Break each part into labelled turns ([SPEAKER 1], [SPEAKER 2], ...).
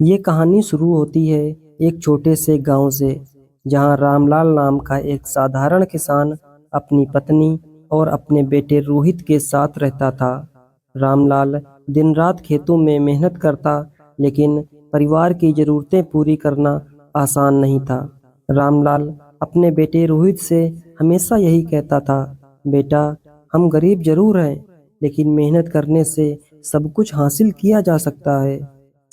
[SPEAKER 1] ये कहानी शुरू होती है एक छोटे से गांव से, जहां रामलाल नाम का एक साधारण किसान अपनी पत्नी और अपने बेटे रोहित के साथ रहता था। रामलाल दिन रात खेतों में मेहनत करता, लेकिन परिवार की जरूरतें पूरी करना आसान नहीं था। रामलाल अपने बेटे रोहित से हमेशा यही कहता था, बेटा, हम गरीब जरूर हैं, लेकिन मेहनत करने से सब कुछ हासिल किया जा सकता है।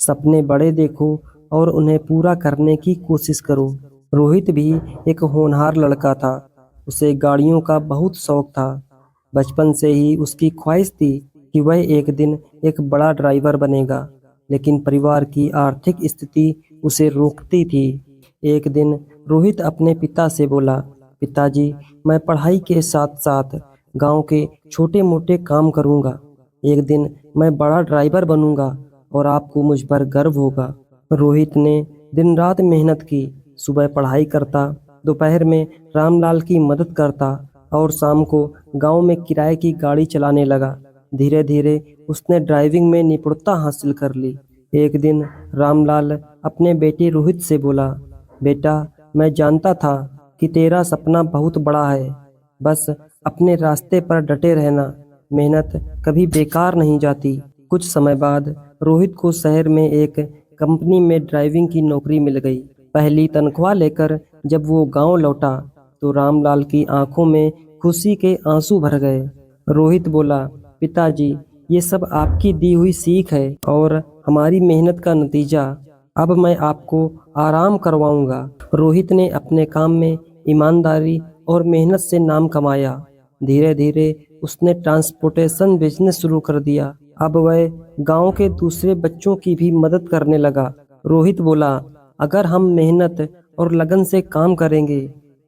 [SPEAKER 1] सपने बड़े देखो और उन्हें पूरा करने की कोशिश करो। रोहित भी एक होनहार लड़का था। उसे गाड़ियों का बहुत शौक था। बचपन से ही उसकी ख्वाहिश थी कि वह एक दिन एक बड़ा ड्राइवर बनेगा, लेकिन परिवार की आर्थिक स्थिति उसे रोकती थी। एक दिन रोहित अपने पिता से बोला, पिताजी, मैं पढ़ाई के साथ साथ गांव के छोटे मोटे काम करूंगा। एक दिन मैं बड़ा ड्राइवर बनूंगा और आपको मुझ पर गर्व होगा। रोहित ने दिन रात मेहनत की। सुबह पढ़ाई करता, दोपहर में रामलाल की मदद करता और शाम को गांव में किराए की गाड़ी चलाने लगा। धीरे धीरे उसने ड्राइविंग में निपुणता हासिल कर ली। एक दिन रामलाल अपने बेटे रोहित से बोला, बेटा, मैं जानता था कि तेरा सपना बहुत बड़ा है। बस अपने रास्ते पर डटे रहना। मेहनत कभी बेकार नहीं जाती। कुछ समय बाद रोहित को शहर में एक कंपनी में ड्राइविंग की नौकरी मिल गई। पहली तनख्वाह लेकर जब वो गांव लौटा, तो रामलाल की आंखों में खुशी के आंसू भर गए। रोहित बोला, पिताजी, ये सब आपकी दी हुई सीख है और हमारी मेहनत का नतीजा। अब मैं आपको आराम करवाऊंगा। रोहित ने अपने काम में ईमानदारी और मेहनत से नाम कमाया। धीरे धीरे उसने ट्रांसपोर्टेशन बिजनेस शुरू कर दिया। अब वह गांव के दूसरे बच्चों की भी मदद करने लगा। रोहित बोला, अगर हम मेहनत और लगन से काम करेंगे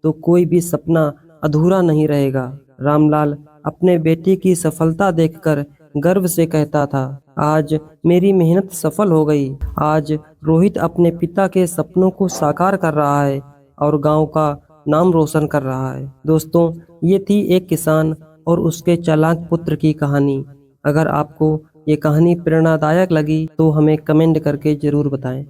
[SPEAKER 1] तो कोई भी सपना अधूरा नहीं रहेगा। रामलाल अपने बेटे की सफलता देखकर गर्व से कहता था, आज मेरी मेहनत सफल हो गई। आज रोहित अपने पिता के सपनों को साकार कर रहा है और गांव का नाम रोशन कर रहा है। दोस्तों, ये थी एक किसान और उसके चालाक पुत्र की कहानी। अगर आपको ये कहानी प्रेरणादायक लगी तो हमें कमेंट करके जरूर बताएं।